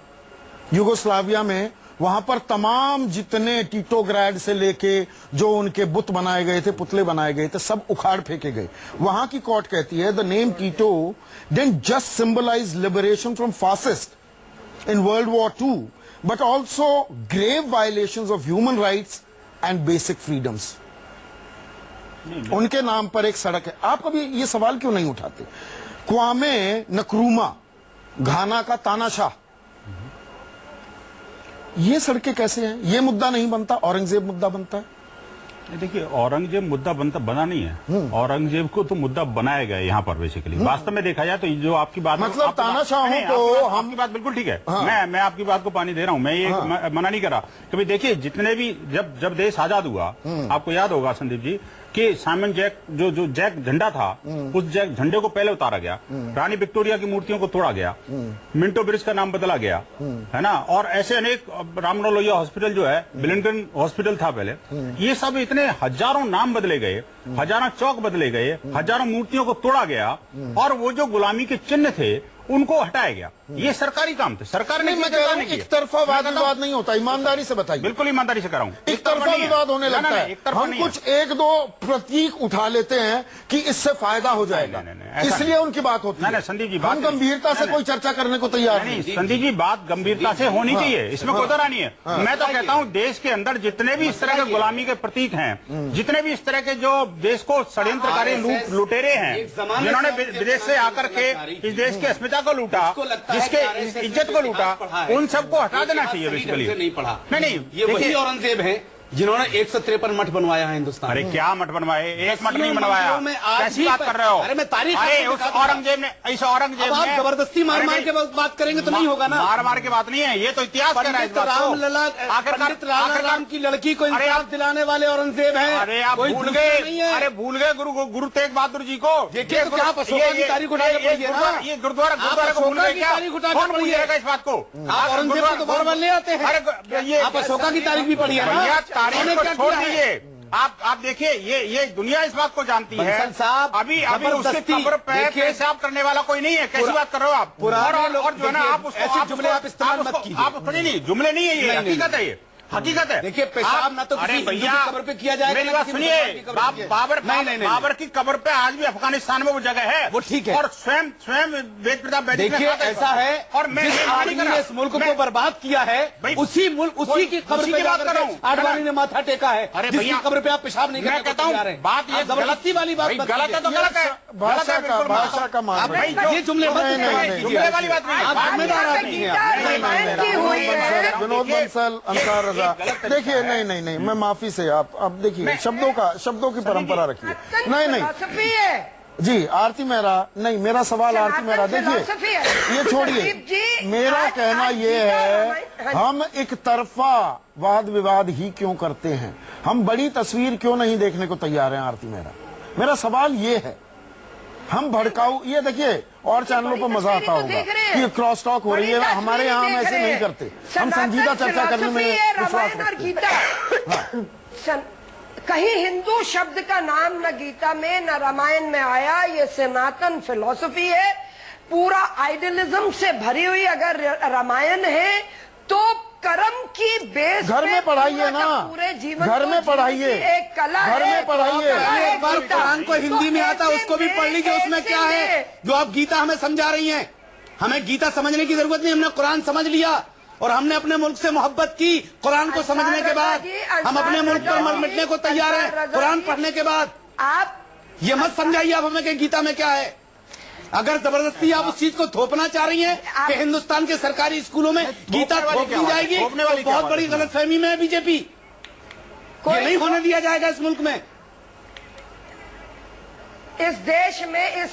युगोस्लाविया में, वहां पर तमाम जितने टीटोग्राड से लेके जो उनके बुत बनाए गए थे, पुतले बनाए गए थे, सब उखाड़ फेंके गए। वहां की कोर्ट कहती है the name Tito didn't just symbolize liberation from fascist in world war II, but also grave violations of human rights and basic freedoms. उनके नाम पर एक सड़क है। आप कभी ये सवाल क्यों नहीं उठाते? क्वामे नक्रूमा, घाना का तानाशाह, ये सड़कें कैसे हैं? ये मुद्दा नहीं बनता, औरंगजेब मुद्दा बनता है। देखिए, औरंगजेब मुद्दा बना नहीं है, औरंगजेब को तो मुद्दा बनाया गया यहाँ पर बेसिकली। वास्तव में देखा जाए तो जो आपकी बात, मतलब तानाशाहों को आपकी बात बिल्कुल ठीक है। मैं आपकी बात को पानी दे रहा हूँ, मैं ये मना नहीं कर रहा। कभी देखिए, जितने भी जब देश आजाद हुआ, आपको याद होगा संदीप जी कि साइमन जैक जो जैक झंडा था, उस जैक झंडे को पहले उतारा गया, रानी विक्टोरिया की मूर्तियों को तोड़ा गया, मिंटो ब्रिज का नाम बदला गया, है ना, और ऐसे अनेक, राममनोहर लोहिया हॉस्पिटल जो है, बिलिंगटन हॉस्पिटल था पहले, ये सब इतने हजारों नाम बदले गए, हजारों चौक बदले गए, हजारों मूर्तियों को तोड़ा गया, और वो जो गुलामी के चिन्ह थे उनको हटाया गया। ये सरकारी काम थे, सरकार ने एक तरफा वाद विवाद नहीं होता, ईमानदारी से बताइए। बिल्कुल ईमानदारी से कर रहा हूँ। एक तरफा विवाद होने लगता है, हम कुछ एक दो प्रतीक उठा लेते हैं कि इससे फायदा हो जाएगा, इसलिए उनकी बात होती है। संदीप जी, हम गंभीरता से कोई चर्चा करने को तैयार नहीं। संदीप जी, बात गंभीरता से होनी चाहिए, इसमें कोई दौरा नहीं है। मैं तो कहता हूँ, देश के अंदर जितने भी इस तरह के गुलामी के प्रतीक हैं, जितने भी इस तरह के जो देश को षड्यंत्रकारी लुटेरे हैं, जिन्होंने विदेश से आकर के इस देश की अस्मिता को लूटा, जिसके इज्जत को लूटा, उन सबको हटा देना चाहिए बेसिकली। नहीं पढ़ा, नहीं, ये वही औरंगजेब है जिन्होंने 153 मठ बनवाया है हिंदुस्तान। अरे क्या मठ बनवाए? एक मठ नहीं बनवाया। कैसी बात कर रहे हो? अरे मैं तारीख, उस औरंगजेब ने, इस औरंगजेब ने जबरदस्ती मार के बात करेंगे तो नहीं होगा ना। मार के बात नहीं है, ये तो इतिहास कह रहा है। रामलला, पंडित राम की लड़की को इंसाफ दिलाने वाले औरंगजेब हैं। अरे आप भूल गए, अरे भूल गए गुरु तेग बहादुर जी को। देखिए, तो आप अशोका की तारीख उठा के पढ़िए ना। ये गुरुद्वारा को भूल गए क्या? कौन भूल जाएगा इस बात को? आप औरंगजेब को तो बार बार ले आते हैं। अरे आप अशोका की तारीख भी पढ़िए ना। तारीख को छोड़ दीजिए, आप देखिए, ये दुनिया इस बात को जानती है। साहब, अभी उसके कब्र पे पेशाब करने वाला कोई नहीं है। कैसी बात कर रहे हो आप? और जो है ना, आप ऐसे जुमले आप इस्तेमाल मत कीजिए। आप नहीं, जुमले नहीं है, ये हकीकत है, ये हकीकत है। देखिए, पेशाब ना तो किसी हिंदू की कब्र पे किया जाएगा। मेरी बात सुनिए, बाबर की कब्र पे आज भी अफगानिस्तान में वो जगह है, वो ठीक है। और स्वयं वेद प्रताप वैदिक देखिए, ऐसा है, और मैं इस मुल्क को बर्बाद किया है, उसी की कब्र पे बात कर रहा हूँ। आडवाणी ने माथा टेका है, अरे भैया कब्र पे आप पेशाब नहीं मैं कहता हूँ, बात ये जबरदस्ती वाली बात गलत है तो गलत है। भाषा का मान, ये जुमले जुमले वाली बात नहीं है। विनोद बंसल, अंसार रजा, देखिए, नहीं, मैं माफी से आप देखिए, शब्दों की परंपरा रखिए। नहीं जी, आरती मेहरा, नहीं, मेरा सवाल आरती मेहरा, देखिए, ये छोड़िए, मेरा कहना ये है, हम एक तरफा वाद विवाद ही क्यों करते हैं? हम बड़ी तस्वीर क्यों नहीं देखने को तैयार हैं? आरती मेहरा, मेरा सवाल ये है, हम भड़काऊ, ये देखिए, और चैनलों पर मजा आता होगा कि क्रॉस टॉक हो रही है, हमारे यहाँ हम ऐसे नहीं करते, हम संजीदा चर्चा करने में विश्वास रखते हैं। कहीं हिंदू शब्द का नाम न गीता में न रामायण में आया। ये सनातन फिलॉसफी है, पूरा आइडियलिज्म से भरी हुई। अगर रामायण है तो कर्म की बेस घर में पढ़ाइए ना, पूरे जीवन घर में पढ़ाइए, एक कला, घर में पढ़ाइए। एक बार कुरान को हिंदी में आता है, उसको भी पढ़ लीजिए, उसमें क्या है जो आप गीता हमें समझा रही हैं। हमें गीता समझने की जरूरत नहीं, हमने कुरान समझ लिया और हमने अपने मुल्क से मोहब्बत की। कुरान को समझने के बाद हम अपने मुल्क पर मर मिटने को तैयार हैं। कुरान पढ़ने के बाद आप ये मत समझाइए आप हमें कि गीता में क्या है। अगर जबरदस्ती आप उस चीज को थोपना चाह रही हैं कि हिंदुस्तान के सरकारी स्कूलों में गीता थोप दी जाएगी, तो बहुत बड़ी गलतफहमी में है बीजेपी। ये नहीं होने दिया जाएगा इस मुल्क में। इस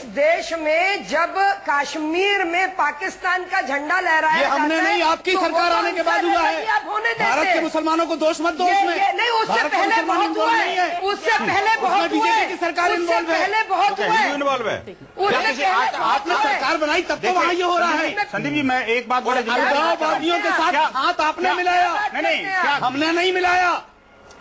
देश में जब कश्मीर में पाकिस्तान का झंडा लहराया ये हमने जाता है, नहीं, आपकी तो सरकार वो आने के बाद हुआ है। आप होने देते भारत के हैं। मुसलमानों को दोष मत दो उसमें। नहीं, उससे भारत के पहले मुसलमान बहुत इन्वॉल्व हुआ नहीं है, उससे पहले उसमें बहुत हुआ बीजेपी है, की सरकार उससे इन्वॉल्व है। पहले बहुत हुआ है, इन्वॉल्व है। आपने सरकार बनाई तब तो वहाँ ये हो रहा है। संदीप जी, मैं एक बात बड़े अलगाववादियों के साथ हाथ आपने मिलाया, नहीं, क्या हमने नहीं मिलाया।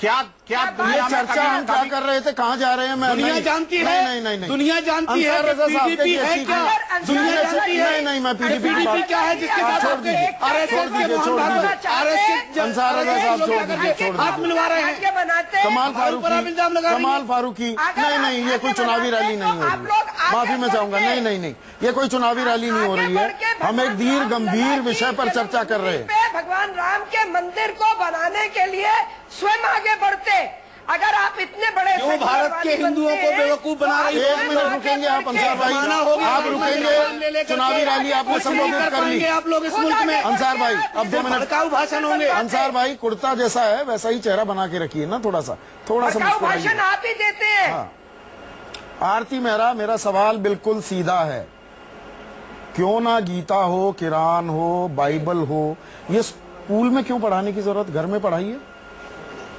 क्या दुनिया में चर्चा हम क्या कर रहे थे, कहाँ जा रहे हैं? मैं दुनिया नहीं- जानती है, नहीं दुनिया जानती है अंसार कि रजा साहब पीडीपी के है ऐसी- क्या, दुनिया जानती है। नहीं, मैं पीडीपी की बात- क्या है जिसके साथ छोड़ आपके दीजिए, आरएसएस छोड़ के दीजिए, मोहन छोड़ भागवत, दीजिए। आरएसएस अंसार रजा साहब छोड़ दीजिए, छोड़ हाथ दीजिए। मिलवा रहे हैं। कमाल फारूकी, इल्जाम लगा रही है। कमाल फारूकी, नहीं, ये कोई चुनावी रैली नहीं हो रही है। माफी में चाहूंगा, नहीं, ये कोई चुनावी रैली नहीं हो रही है। हम एक धीर गंभीर विषय पर चर्चा कर रहे हैं। भगवान राम के मंदिर को बनाने के लिए स्वयं आगे बढ़ते। अगर आप इतने बड़े क्यों भारत के हिंदुओं को बेवकूफ बना रही है? 1 मिनट रुकेंगे आप अंसार भाई, आप रुकेंगे? चुनावी रैली आपने संबोधित कर ली। आप लोग इस मुल्क में अंसार भाई, अब 2 मिनट। भड़काऊ भाषण होंगे। अंसार भाई, कुर्ता जैसा है वैसा ही चेहरा बना के रखिए ना, थोड़ा सा भाषण मुस्कुराइए। आप ही देते हैं। हाँ। आरती मेहरा, मेरा सवाल बिल्कुल सीधा है। क्यों ना गीता हो, कुरान हो, बाइबल हो, ये स्कूल में क्यों पढ़ाने की जरूरत? घर में पढ़ाइए।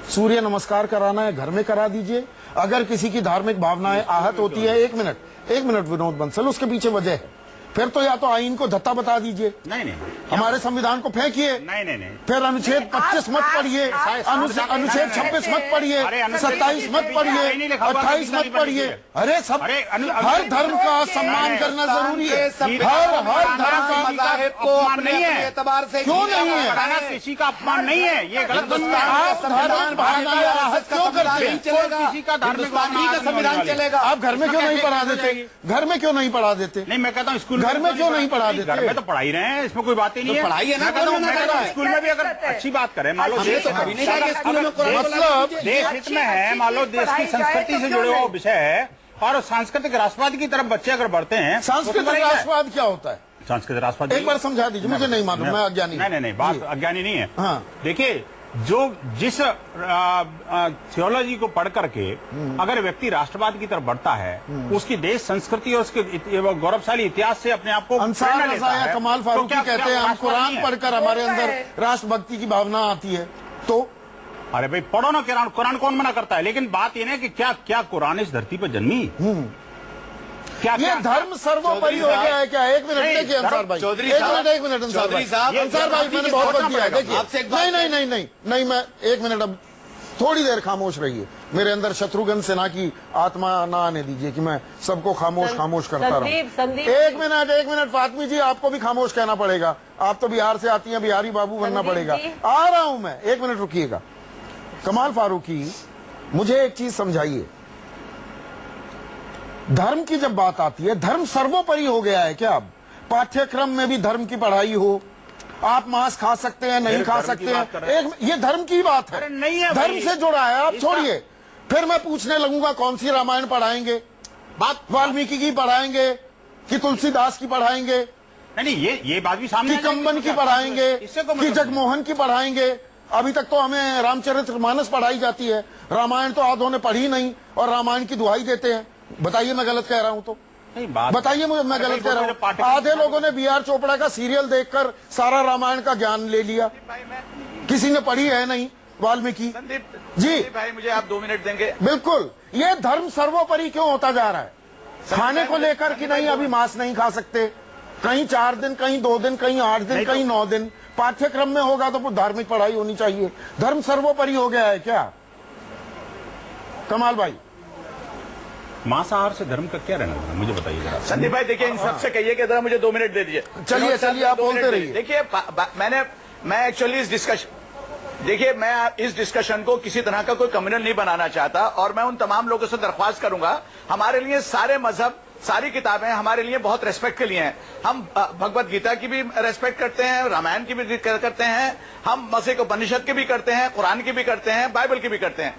सूर्य नमस्कार कराना है, घर में करा दीजिए। अगर किसी की धार्मिक भावनाएं आहत होती है, एक मिनट विनोद बंसल, उसके पीछे वजह है। फिर तो या तो आईन को धत्ता बता दीजिए, नहीं, हमारे संविधान को फेंकिए, नहीं। फिर अनुच्छेद 25 मत पढ़िए, अनुच्छेद 26 मत पढ़िए, 27 मत पढ़िए, 28 मत पढ़िए। अरे सब, हर धर्म का सम्मान करना जरूरी है। हर धर्म का मज़ाहिब को अपने एतबार से क्यों नहीं है? पढ़ाना किसी का अपमान नहीं है, ये गलत आप धार्मिक भावनाएं आहत क्यों करते हैं? किसी का धार्मिक का संविधान चलेगा। आप घर में क्यों नहीं पढ़ा देते? घर में क्यों नहीं पढ़ा देते? नहीं, मैं कहता हूँ स्कूल घर में क्यों नहीं पढ़ा देते? घर में तो पढ़ा ही रहे हैं, इसमें कोई बात ही नहीं है। पढ़ाई है ना, मैं कहता हूँ, कौन मना कर रहा है? स्कूल में भी अगर अच्छी बात करें, मान लो देश कभी नहीं कहा कि स्कूल में कुरान मतलब देश हित में है, मान लो देश की संस्कृति से जुड़े हुआ विषय है, और सांस्कृतिक राष्ट्रवाद की तरफ बच्चे अगर बढ़ते हैं, सांस्कृतिक राष्ट्रवाद क्या होता है? सांस्कृतिक राष्ट्रवाद एक बार समझा दीजिए, मुझे नहीं मालूम, मैं अज्ञानी हूं। नहीं, बात अज्ञानी नहीं है। हाँ। देखिए, जिस थियोलॉजी को पढ़ करके अगर व्यक्ति राष्ट्रवाद की तरफ बढ़ता है, उसकी देश संस्कृति और उसके गौरवशाली इतिहास से अपने आप को अंसार प्रेरणा रजा लेता या है। कमाल तो फारूकी क्या कहते हैं हम राष्ट्रवाद कुरान नहीं है? पढ़कर हमारे अंदर राष्ट्रभक्ति की भावना आती है। तो अरे भाई, पढ़ो ना कुरान, कुरान कौन मना करता है? लेकिन बात यह है कि क्या कुरान इस धरती पर जन्मी? ये धर्म सर्वोपरि हो गया है क्या? एक मिनट देखिए अंसार भाई, एक मिनट अंसार भाई, अंसार भाई मैंने बहुत वक्त दिया है। देखिए, नहीं, मैं 1 मिनट, अब थोड़ी देर खामोश रहिए। मेरे अंदर शत्रुघ्न सिन्हा की आत्मा ना आने दीजिए कि मैं सबको खामोश करता रहूं। एक मिनट फातमी जी, आपको भी खामोश कहना पड़ेगा। आप तो बिहार से आती हैं, बिहारी बाबू बनना पड़ेगा। आ रहा हूं मैं, 1 मिनट रुकिएगा। कमाल फारूकी, मुझे एक चीज समझाइए। धर्म की जब बात आती है, धर्म सर्वोपरि हो गया है क्या? अब पाठ्यक्रम में भी धर्म की पढ़ाई हो, आप मांस खा सकते हैं, नहीं खा सकते हैं, ये धर्म की बात है, नहीं है, धर्म से जुड़ा है। आप छोड़िए, फिर मैं पूछने लगूंगा कौन सी रामायण पढ़ाएंगे, बात वाल्मीकि की पढ़ाएंगे कि तुलसीदास की पढ़ाएंगे, नहीं, ये बात भी सामने कि कंबन की पढ़ाएंगे, कि जगमोहन की पढ़ाएंगे। अभी तक तो हमें रामचरितमानस पढ़ाई जाती है, रामायण तो आधों ने पढ़ी नहीं और रामायण की दुहाई देते हैं। बताइए मैं गलत कह रहा हूं तो? बताइए मुझे, मैं गलत कह रहा हूं? आधे लोगों ने बी.आर. चोपड़ा का सीरियल देखकर सारा रामायण का ज्ञान ले लिया, किसी ने पढ़ी है नहीं वाल्मीकि जी। भाई, मुझे आप 2 मिनट देंगे? बिल्कुल। ये धर्म सर्वोपरि क्यों होता जा रहा है? खाने को लेकर कि नहीं, अभी मांस नहीं खा सकते, कहीं 4 दिन, कहीं 2 दिन, कहीं 8 दिन, कहीं 9 दिन। पाठ्यक्रम में होगा तो धार्मिक पढ़ाई होनी चाहिए। धर्म सर्वोपरि हो गया है क्या? कमाल भाई, मांसाहार से धर्म का क्या रहना, मुझे बताइए जरा। संदीप भाई, देखिए, इन सबसे कहिए कि जरा मुझे 2 मिनट दे दीजिए। चलिए आप बोलते रहिए। देखिए, मैं एक्चुअली इस डिस्कशन को किसी तरह का कोई कम्युनल नहीं बनाना चाहता, और मैं उन तमाम लोगों से दरख्वास्त करूंगा, हमारे लिए सारे मजहब, सारी किताबें हमारे लिए बहुत रेस्पेक्ट के लिए हैं। हम भगवत गीता की भी रेस्पेक्ट करते हैं, रामायण की भी करते हैं, हम मसीह उपनिषद की भी करते हैं, कुरान की भी करते हैं, बाइबल की भी करते हैं,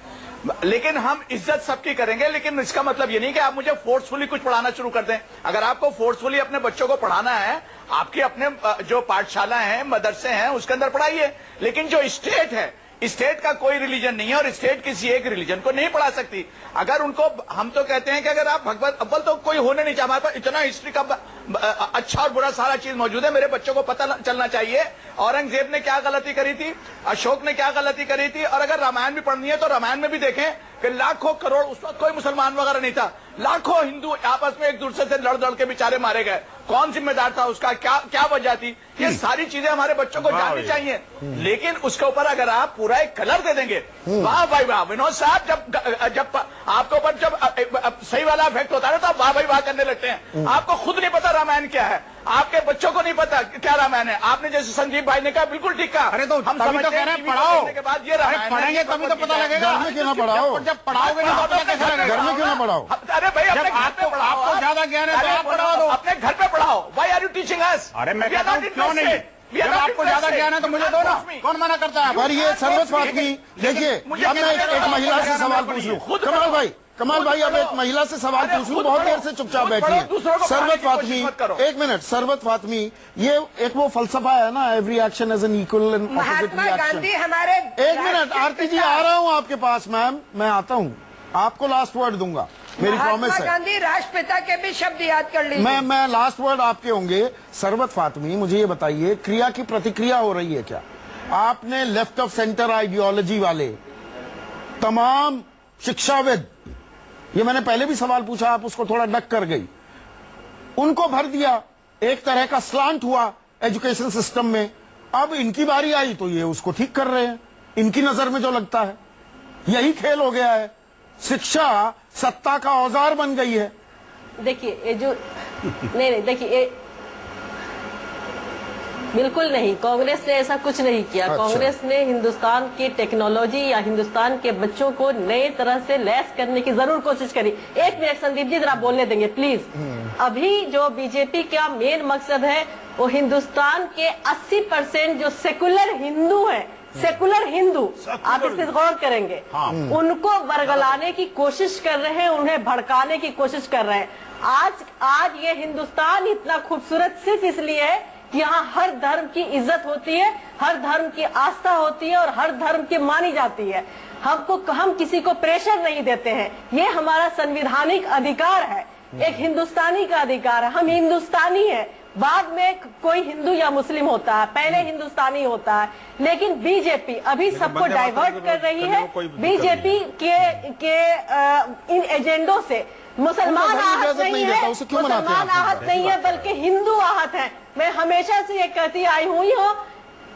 लेकिन हम इज्जत सबकी करेंगे। लेकिन इसका मतलब ये नहीं कि आप मुझे फोर्सफुली कुछ पढ़ाना शुरू कर दें। अगर आपको फोर्सफुली अपने बच्चों को पढ़ाना है, आपकी अपने जो पाठशाला हैं, मदरसे हैं, उसके अंदर पढ़ाइए। लेकिन जो स्टेट है, स्टेट का कोई रिलीजन नहीं है और स्टेट किसी एक रिलीजन को नहीं पढ़ा सकती। अगर उनको, हम तो कहते हैं कि अगर आप भगवत अव्वल तो कोई होने नहीं चाहिए, हमारे पास इतना हिस्ट्री का अच्छा और बुरा सारा चीज मौजूद है। मेरे बच्चों को पता चलना चाहिए औरंगजेब ने क्या गलती करी थी, अशोक ने क्या गलती करी थी। और अगर रामायण भी पढ़नी है तो रामायण में भी देखें कि लाखों करोड़, उस वक्त कोई मुसलमान वगैरह नहीं था, लाखों हिंदू आपस में एक दूसरे से लड़ लड़ के बेचारे मारे गए। कौन जिम्मेदार था उसका, क्या वजह थी, ये सारी चीजें हमारे बच्चों को जाननी चाहिए। लेकिन उसके ऊपर अगर आप पूरा एक कलर दे देंगे, वाह भाई वाह विनोद साहब, जब आपके ऊपर जब सही वाला इफेक्ट होता है तो आप वाह भाई वाह करने लगते हैं। आपको खुद नहीं पता रामायण क्या है, आपके बच्चों को नहीं पता क्या रामायण है। आपने जैसे संजीव भाई ने कहा बिल्कुल ठीक कहा। अरे तो हम तभी तो कह रहे हैं पढ़ाओ के बाद ये रामायण पढ़ेंगे तभी तो पता लगेगा। घर में क्यों ना पढ़ाओ, जब पढ़ाओगे नहीं तो पता कैसे लगेगा? घर में क्यों ना पढ़ाओ? अरे भाई अपने घर पे पढ़ाओ, आपको ज्यादा ज्ञान है तो आप पढ़ा दो, अपने घर पे पढ़ाओ। Why are you teaching us? अरे मैं कहता हूं क्यों नहीं, जब आपको ज्यादा ज्ञान है तो मुझे दो ना, कौन मना करता है? पर ये सर्वस्वात्मी, देखिए अब मैं एक महिला से सवाल पूछ लूं, कमाल भाई अब एक महिला से सवाल पूछ लूं, बहुत देर से चुपचाप बैठी है। सरवत फातमी, एक मिनट, सरवत फातमी, ये एक वो फलसफा है ना, every action as an equal and opposite reaction. हमारे एक मिनट आरती जी, आ रहा हूं आपके पास मैम, मैं आता हूं, आपको लास्ट वर्ड दूंगा, मेरी प्रॉमिस है। गांधी राष्ट्रपिता के भी शब्द याद कर लीजिए। मैं लास्ट वर्ड आपके होंगे। सरवत फातमी, मुझे ये बताइए, क्रिया की प्रतिक्रिया हो रही है क्या? आपने लेफ्ट ऑफ सेंटर आइडियोलॉजी वाले तमाम शिक्षाविद, ये मैंने पहले भी सवाल पूछा, आप उसको थोड़ा डक कर गई, उनको भर दिया, एक तरह का स्लांट हुआ एजुकेशन सिस्टम में। अब इनकी बारी आई तो ये उसको ठीक कर रहे हैं, इनकी नजर में जो लगता है। यही खेल हो गया है, शिक्षा सत्ता का औजार बन गई है। देखिए ये जो नहीं देखिए ये बिल्कुल नहीं, कांग्रेस ने ऐसा कुछ नहीं किया। अच्छा। कांग्रेस ने हिंदुस्तान की टेक्नोलॉजी या हिंदुस्तान के बच्चों को नए तरह से लैस करने की जरूर कोशिश करी। एक मिनट संदीप जी जरा बोलने देंगे प्लीज। अभी जो बीजेपी का मेन मकसद है वो हिंदुस्तान के 80% जो सेकुलर हिंदू है, सेकुलर हिंदू, आप इस पर गौर करेंगे, उनको बरगलाने की कोशिश कर रहे हैं, उन्हें भड़काने की कोशिश कर रहे हैं। आज ये हिंदुस्तान इतना खूबसूरत सिर्फ इसलिए है कि यहाँ हर धर्म की इज्जत होती है, हर धर्म की आस्था होती है और हर धर्म की मानी जाती है। हम किसी को प्रेशर नहीं देते हैं, ये हमारा संवैधानिक अधिकार है, एक हिंदुस्तानी का अधिकार है। हम हिंदुस्तानी हैं, बाद में कोई हिंदू या मुस्लिम होता है, पहले हिंदुस्तानी होता है। लेकिन बीजेपी अभी सबको डाइवर्ट कर रही है। बीजेपी के इन एजेंडों से मुसलमान आहत नहीं है, मुसलमान आहत नहीं है, बल्कि हिंदू आहत है। मैं हमेशा से ये कहती आई हूँ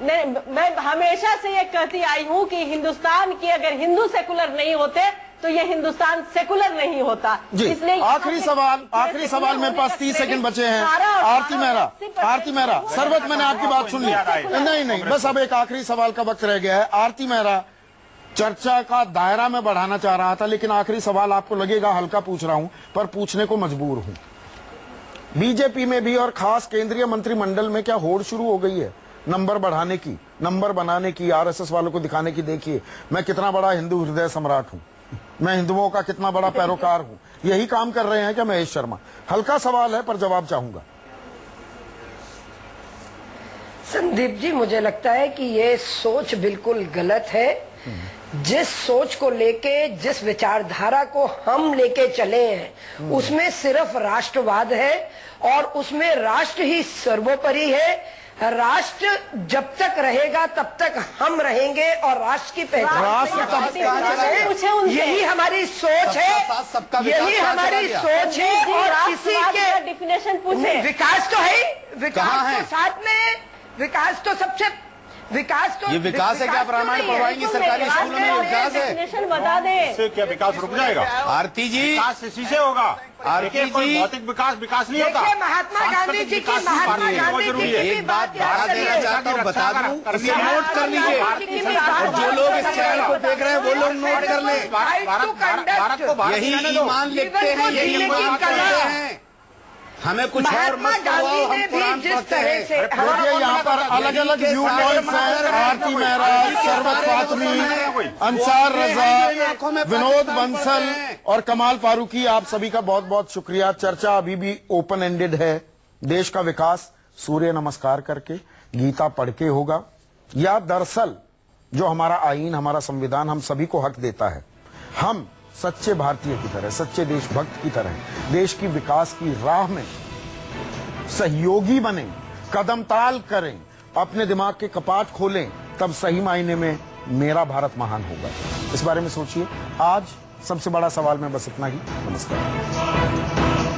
मैं हमेशा से ये कहती आई हूँ कि हिंदुस्तान की अगर हिंदू सेकुलर नहीं होते तो ये हिंदुस्तान सेकुलर नहीं होता। इसलिए आखिरी सवाल मेरे पास 30 सेकंड बचे हैं। आरती मेहरा, सरवत मैंने आपकी बात सुन ली, नहीं बस अब एक आखिरी सवाल का वक्त रह गया है। आरती मेहरा, चर्चा का दायरा में बढ़ाना चाह रहा था, लेकिन आखिरी सवाल आपको लगेगा हल्का पूछ रहा हूं, पर पूछने को मजबूर हूं। बीजेपी में भी और खास केंद्रीय मंत्रिमंडल में क्या होड़ शुरू हो गई है नंबर बढ़ाने की, नंबर बनाने की, आरएसएस वालों को दिखाने की? देखिए मैं कितना बड़ा हिंदू हृदय सम्राट हूं, मैं हिंदुओं का कितना बड़ा पैरोकार हूं। यही काम कर रहे हैं क्या महेश शर्मा? हल्का सवाल है पर जवाब चाहूंगा। संदीप जी, मुझे लगता है कि ये सोच बिल्कुल गलत है। जिस सोच को लेके, जिस विचारधारा को हम लेके चले हैं, उसमें सिर्फ राष्ट्रवाद है और उसमें राष्ट्र ही सर्वोपरि है। राष्ट्र जब तक रहेगा तब तक हम रहेंगे और राष्ट्र की पहचान यही हमारी सोच है, यही हमारी सोच है। और इसी के डिफिनेशन पूछे, विकास तो है, विकास तो साथ में, विकास तो सबसे, विकास तो ये विकास है क्या? प्रामाणिक पढ़वाएंगे सरकारी स्कूलों में विकास है? डेफिनेशन बता दे, इससे क्या विकास रुक जाएगा? आरती जी, विकास इसी से होगा। आरती जी, भौतिक विकास नहीं होता। देखिए महात्मा गांधी जी की एक बात बढ़ा देना चाहता हूँ, बता दूं, इसे नोट कर लीजिए। और जो लोग इस चैनल को देख रहे हैं वो लोग नोट कर लें। भारत को यही ईमान लिखते हैं, यही ईमान करते हैं। हमें कुछ और मत गांधी ने भी जिस तरह से देखिए यहाँ पर अलग अलग व्यू पॉइंट्स हैं। आरती मेहरा, सरवत फातमी, अंसार रजा, विनोद बंसल और कमाल फारूकी, आप सभी का बहुत बहुत शुक्रिया। चर्चा अभी भी ओपन एंडेड है। देश का विकास सूर्य नमस्कार करके, गीता पढ़ के होगा, या दरअसल जो हमारा आईन, हमारा संविधान हम सभी को हक देता है। हम सच्चे भारतीय की तरह, सच्चे देशभक्त की तरह देश की विकास की राह में सहयोगी बने, कदम ताल करें, अपने दिमाग के कपाट खोलें, तब सही मायने में मेरा भारत महान होगा। इस बारे में सोचिए। आज सबसे बड़ा सवाल में बस इतना ही। नमस्कार।